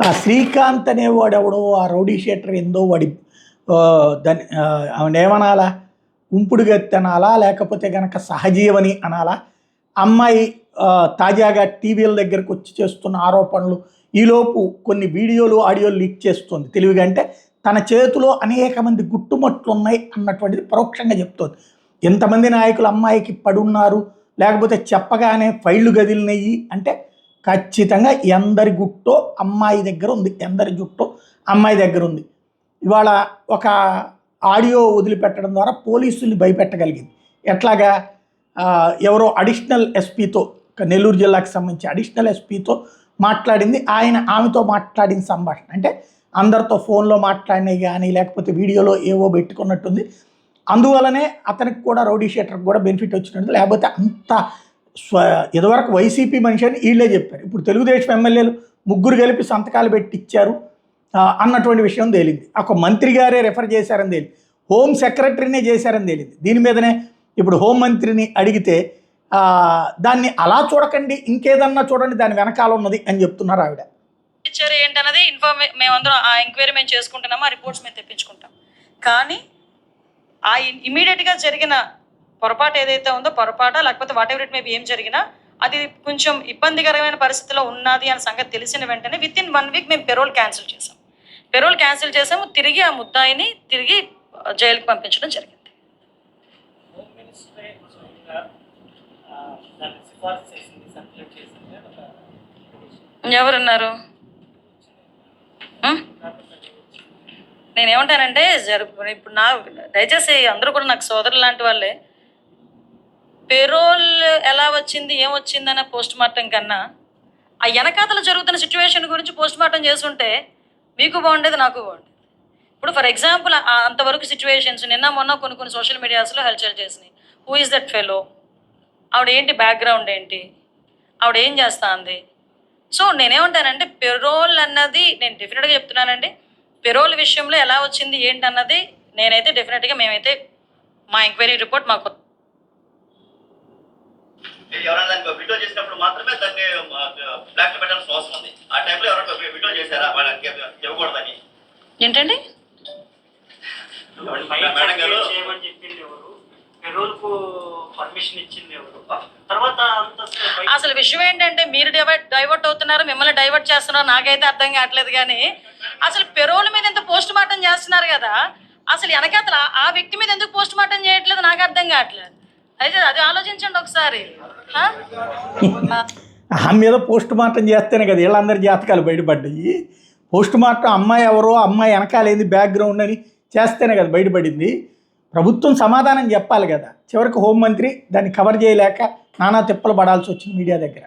ఆ శ్రీకాంత్ అనేవాడు ఎవడో ఆ రౌడీ షీటర్ ఏందో వాడి దాన్ని ఏమనాలా, ఉంపుడు గత్తి అనాలా, లేకపోతే కనుక సహజీవని అనాలా. అమ్మాయి తాజాగా టీవీల దగ్గరకు వచ్చి చేస్తున్న ఆరోపణలు, ఈలోపు కొన్ని వీడియోలు ఆడియోలు లీక్ చేస్తుంది తెలివిగా. అంటే తన చేతిలో అనేక మంది గుట్టుమట్లు ఉన్నాయి అన్నటువంటిది పరోక్షంగా చెప్తోంది. ఎంతమంది నాయకులు అమ్మాయికి పడున్నారు, లేకపోతే చెప్పగానే ఫైళ్ళు గదిలినయ్యి అంటే ఖచ్చితంగా ఎందరి గుట్టో అమ్మాయి దగ్గర ఉంది, ఎందరి జుట్టో అమ్మాయి దగ్గర ఉంది. ఇవాళ ఒక ఆడియో వదిలిపెట్టడం ద్వారా పోలీసుల్ని భయపెట్టగలిగింది. ఎట్లాగా, ఎవరో అడిషనల్ ఎస్పీతో, నెల్లూరు జిల్లాకు సంబంధించి అడిషనల్ ఎస్పీతో మాట్లాడింది, ఆమెతో మాట్లాడిన సంభాషణ. అంటే అందరితో ఫోన్లో మాట్లాడినవి కానీ లేకపోతే వీడియోలో ఏవో పెట్టుకున్నట్టుంది. అందువలనే అతనికి కూడా రౌడీ షీటర్కి కూడా బెనిఫిట్ వచ్చినట్టు. లేకపోతే అంత ఇదివరకు వైసీపీ మనిషి అని వీళ్ళే చెప్పారు, ఇప్పుడు తెలుగుదేశం ఎమ్మెల్యేలు ముగ్గురు కలిపి సంతకాలు పెట్టి ఇచ్చారు అన్నటువంటి విషయం తేలింది. ఒక మంత్రి గారే రెఫర్ చేశారని తేలింది, హోమ్ సెక్రటరీనే చేశారని తేలింది. దీని మీదనే ఇప్పుడు హోంమంత్రిని అడిగితే దాన్ని అలా చూడకండి, ఇంకేదన్నా చూడండి, దాని వెనకాల ఉన్నది అని చెప్తున్నారు ఆవిడ. ఇచ్చారు ఏంటన్నది మేమందరం ఆ ఎంక్వైరీ మేము చేసుకుంటున్నాము, ఆ రిపోర్ట్స్ మేము తెప్పించుకుంటాం. కానీ ఆ ఇమీడియట్గా జరిగిన పొరపాటు ఏదైతే ఉందో, పొరపాట లేకపోతే వాట్ ఎవర్ ఇట్ మేబీ ఏం జరిగినా అది కొంచెం ఇబ్బందికరమైన పరిస్థితిలో ఉన్నది అనే సంగతి తెలిసిన వెంటనే విత్ ఇన్ 1 వీక్ మేము పెరోల్ క్యాన్సిల్ చేసాము. తిరిగి ఆ ముద్దాయిని తిరిగి జైలుకి పంపించడం జరిగింది. ఎవరున్నారు? నేనేమంటానంటే ఇప్పుడు దయచేసి అందరూ కూడా నాకు సోదరులు లాంటి వాళ్ళే. పెరోల్ ఎలా వచ్చింది, ఏమొచ్చిందన్న పోస్ట్ మార్టం కన్నా ఆ వెనకాతలు జరుగుతున్న సిచ్యువేషన్ గురించి పోస్ట్ మార్టం చేస్తుంటే మీకు బాగుండేది, నాకు బాగుండేది. ఇప్పుడు ఫర్ ఎగ్జాంపుల్ అంతవరకు సిచ్యువేషన్స్ నిన్న మొన్న కొన్ని సోషల్ మీడియాస్లో హల్చల్ చేసినాయి. హూ ఈజ్ దట్ ఫెలో, ఆవిడ ఏంటి, బ్యాక్గ్రౌండ్ ఏంటి, ఆవిడ ఏం చేస్తా అంది. సో నేనేమంటానంటే పెరోల్ అన్నది నేను డెఫినెట్గా చెప్తున్నానండి, పెరోల్ విషయంలో ఎలా వచ్చింది ఏంటి అన్నది నేనైతే డెఫినెట్గా మేమైతే మా ఎంక్వైరీ రిపోర్ట్ మాకు ఏంటండి అసలు విషయం ఏంటంటే మీరు డైవర్ట్ అవుతున్నారు, మిమ్మల్ని డైవర్ట్ చేస్తున్నారు, నాకైతే అర్థం కావట్లేదు. కానీ అసలు పెరోల్ మీద ఎంత పోస్ట్ మార్టం చేస్తున్నారు కదా, అసలు వెనకాతల ఆ వ్యక్తి మీద ఎందుకు పోస్ట్ మార్టం చేయట్లేదు నాకు అర్థం కావట్లేదు. అయితే అది ఆలోచించండి ఒకసారి. ఆమె మీద పోస్ట్ మార్టం చేస్తేనే కదా వీళ్ళందరి జాతకాలు బయటపడ్డాయి. పోస్ట్ మార్టం అమ్మాయి ఎవరో, అమ్మాయి వెనకాలేంది బ్యాక్గ్రౌండ్ అని చేస్తేనే కదా బయటపడింది. ప్రభుత్వం సమాధానం చెప్పాలి కదా. చివరికి హోంమంత్రి దాన్ని కవర్ చేయలేక నానా తిప్పలు పడాల్సి వచ్చింది మీడియా దగ్గర.